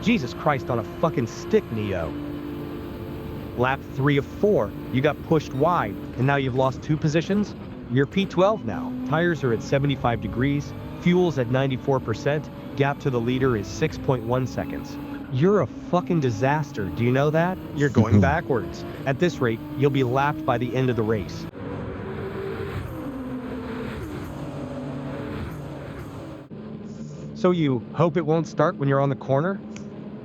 Jesus Christ on a fucking stick, Neo. Lap 3 of 4, you got pushed wide, and now you've lost 2 positions? You're P12 now. Tires are at 75 degrees, fuel's at 94%, gap to the leader is 6.1 seconds. You're a fucking disaster, do you know that? You're going backwards. At this rate, you'll be lapped by the end of the race. So you hope it won't start when you're on the corner?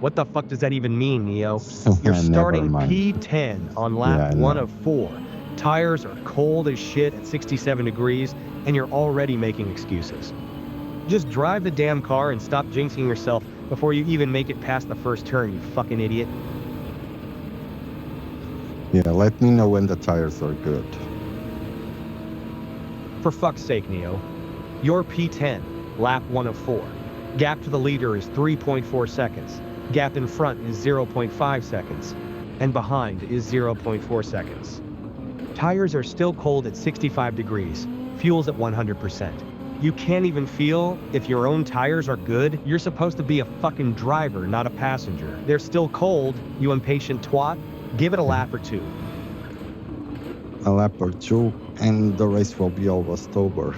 What the fuck does that even mean, Neo? You're starting P10 on lap 1 of 4. Tires are cold as shit at 67 degrees, and you're already making excuses. Just drive the damn car and stop jinxing yourself before you even make it past the first turn, you fucking idiot. Yeah, let me know when the tires are good. For fuck's sake, Neo. You're P10, lap 1 of 4. Gap to the leader is 3.4 seconds. Gap in front is 0.5 seconds. And behind is 0.4 seconds. Tires are still cold at 65 degrees. Fuel's at 100%. You can't even feel if your own tires are good. You're supposed to be a fucking driver, not a passenger. They're still cold, you impatient twat. Give it a lap or 2. A lap or 2, and the race will be almost over.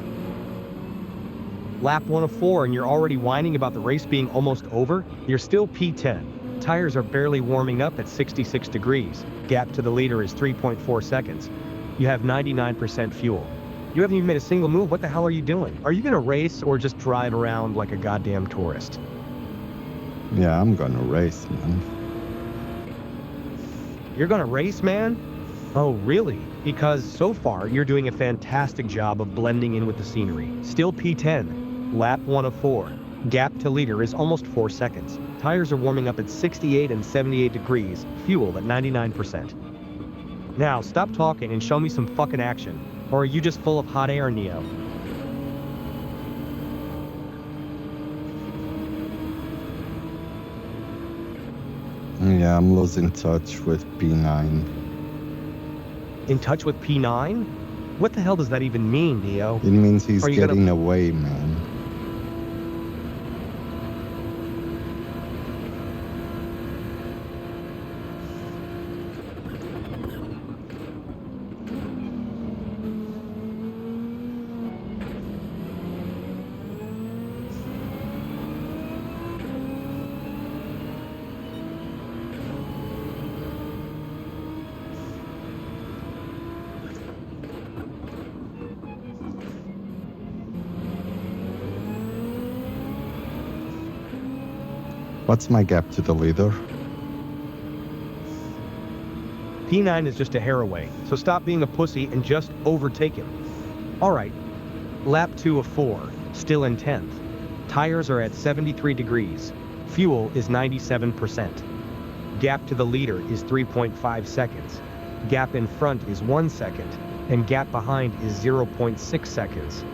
Lap 1 of 4 and you're already whining about the race being almost over? You're still P10. Tires are barely warming up at 66 degrees. Gap to the leader is 3.4 seconds. You have 99% fuel. You haven't even made a single move. What the hell are you doing? Are you gonna race or just drive around like a goddamn tourist? Yeah, I'm gonna race, man. You're gonna race, man? Oh, really? Because so far, you're doing a fantastic job of blending in with the scenery. Still P10. Lap 1 of 4. Gap to leader is almost 4 seconds. Tires are warming up at 68 and 78 degrees. Fuel at 99%. Now, stop talking and show me some fucking action. Or are you just full of hot air, Neo? Yeah, I'm losing touch with P9. In touch with P9? What the hell does that even mean, Neo? It means he's getting away, man. What's my gap to the leader? P9 is just a hair away, so stop being a pussy and just overtake him. Alright, lap 2 of 4, still in 10th. Tires are at 73 degrees. Fuel is 97%. Gap to the leader is 3.5 seconds. Gap in front is 1 second, and gap behind is 0.6 seconds.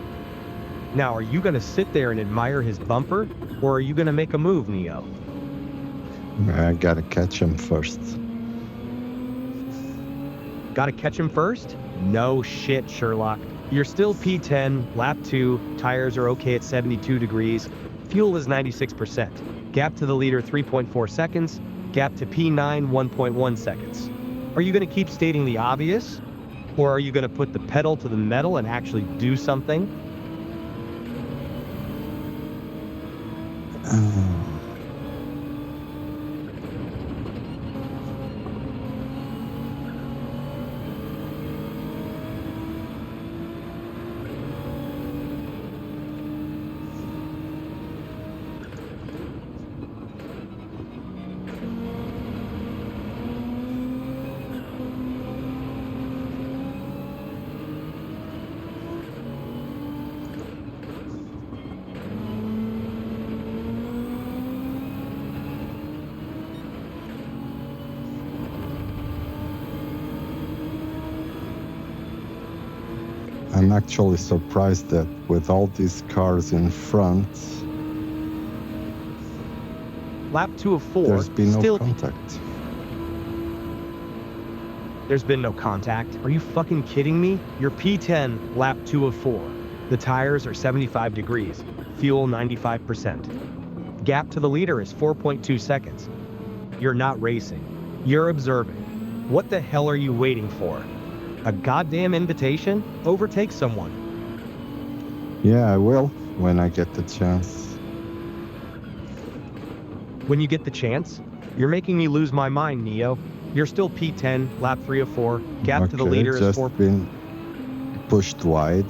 Now, are you gonna sit there and admire his bumper, or are you gonna make a move, Neo? I gotta catch him first. Gotta catch him first? No shit, Sherlock. You're still P10, lap 2, tires are okay at 72 degrees, fuel is 96%. Gap to the leader 3.4 seconds, gap to P9 1.1 seconds. Are you gonna keep stating the obvious? Or are you gonna put the pedal to the metal and actually do something? I'm actually surprised that with all these cars in front, Lap 2 of 4, there's been still no contact. There's been no contact. Are you fucking kidding me? You're P10, lap 2 of 4. The tires are 75 degrees. Fuel 95%. Gap to the leader is 4.2 seconds. You're not racing. You're observing. What the hell are you waiting for? A goddamn invitation? Overtake someone. Yeah, I will when I get the chance. When you get the chance? You're making me lose my mind, Neo. You're still P10, lap 3 of 4. Gap to the Okay, leader is just 4. been pushed wide.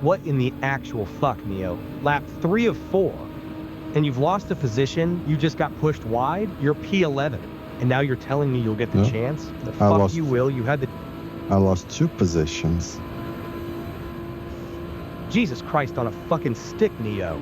What in the actual fuck, Neo? Lap 3 of 4. And you've lost a position, you just got pushed wide? You're P11. And now you're telling me you'll get the No, chance? The I fuck lost. you will, you had the... I lost 2 positions. Jesus Christ on a fucking stick, Neo.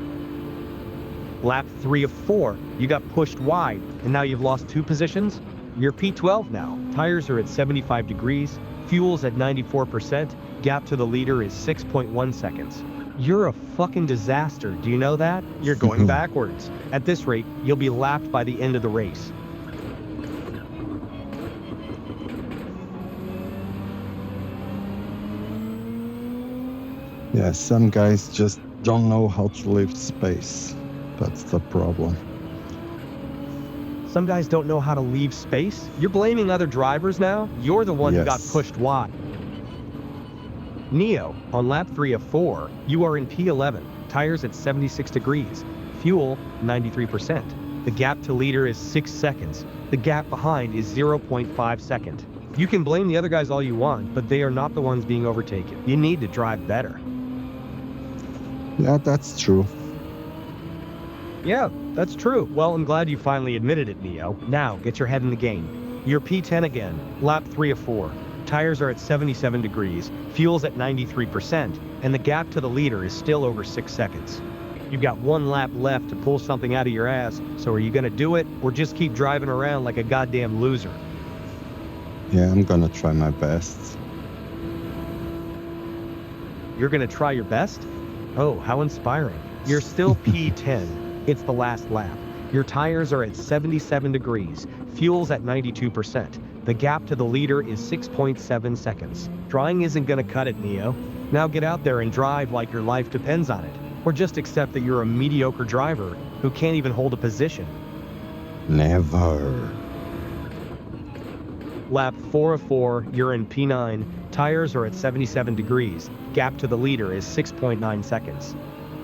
Lap 3 of 4, you got pushed wide, and now you've lost 2 positions? You're P12 now. Tires are at 75 degrees, fuel's at 94%, gap to the leader is 6.1 seconds. You're a fucking disaster, do you know that? You're going backwards. At this rate, you'll be lapped by the end of the race. Yeah, some guys just don't know how to leave space. That's the problem. Some guys don't know how to leave space? You're blaming other drivers now? You're the one who got Yes. pushed wide. Neo, on lap 3 of 4, you are in P11, tires at 76 degrees, fuel 93%. The gap to leader is 6 seconds. The gap behind is 0.5 seconds. You can blame the other guys all you want, but they are not the ones being overtaken. You need to drive better. Yeah, that's true. Yeah, that's true. Well, I'm glad you finally admitted it, Neo. Now, get your head in the game. You're P10 again, lap 3 of 4. Tires are at 77 degrees, fuel's at 93%, and the gap to the leader is still over 6 seconds. You've got 1 lap left to pull something out of your ass, so are you gonna do it, or just keep driving around like a goddamn loser? Yeah, I'm gonna try my best. You're gonna try your best? Oh, how inspiring. You're still P10. It's the last lap. Your tires are at 77 degrees, fuel's at 92%. The gap to the leader is 6.7 seconds. Trying isn't gonna cut it, Neo. Now get out there and drive like your life depends on it. Or just accept that you're a mediocre driver who can't even hold a position. Never. Lap 4 of 4, you're in P9. Tires are at 77 degrees. Gap to the leader is 6.9 seconds.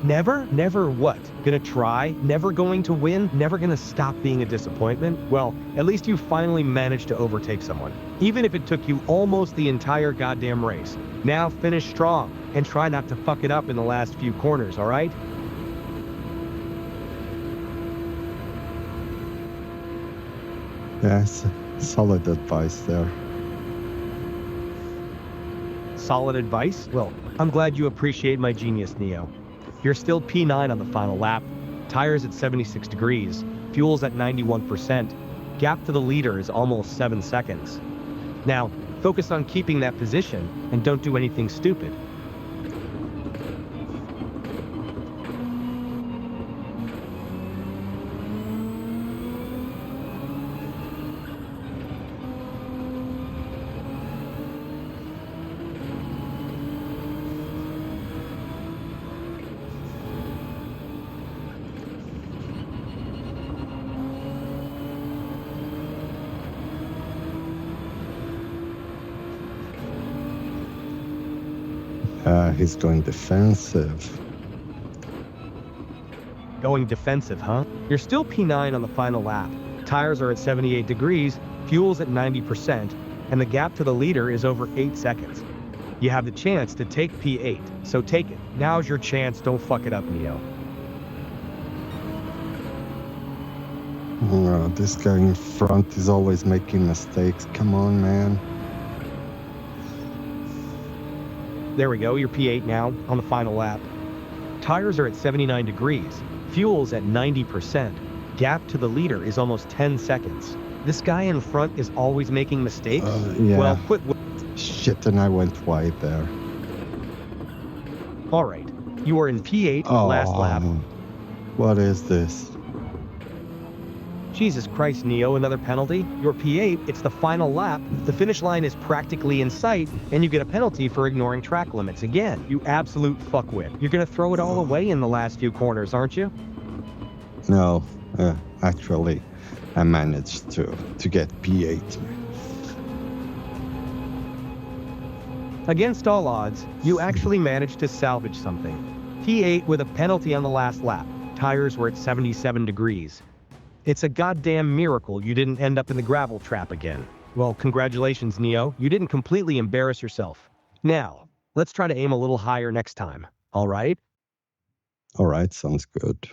Never? Never what? Gonna try? Never going to win? Never gonna stop being a disappointment? Well, at least you finally managed to overtake someone. Even if it took you almost the entire goddamn race. Now finish strong, and try not to fuck it up in the last few corners, alright? Yes, solid advice there. Solid advice? Well, I'm glad you appreciate my genius, Neo. You're still P9 on the final lap. Tires at 76 degrees. Fuel's at 91%. Gap to the leader is almost 7 seconds. Now, focus on keeping that position and don't do anything stupid. He's going defensive. Going defensive, huh? You're still P9 on the final lap. Tires are at 78 degrees, fuel's at 90%, and the gap to the leader is over 8 seconds. You have the chance to take P8, so take it. Now's your chance, don't fuck it up, Neo. This guy in front is always making mistakes. Come on, man. There we go, you're P8 now, on the final lap. Tires are at 79 degrees, fuel's at 90%. Gap to the leader is almost 10 seconds. This guy in front is always making mistakes? Yeah. Well, quit. Shit, and I went wide there. Alright, you are in P8, Oh, last lap. what is this? Jesus Christ, Neo, another penalty? You're P8, it's the final lap, the finish line is practically in sight, and you get a penalty for ignoring track limits again. You absolute fuckwit. You're gonna throw it all away in the last few corners, aren't you? No, actually, I managed to get P8. Against all odds, you actually managed to salvage something. P8 with a penalty on the last lap. Tires were at 77 degrees. It's a goddamn miracle you didn't end up in the gravel trap again. Well, congratulations, Neo. You didn't completely embarrass yourself. Now, let's try to aim a little higher next time, all right? All right, sounds good.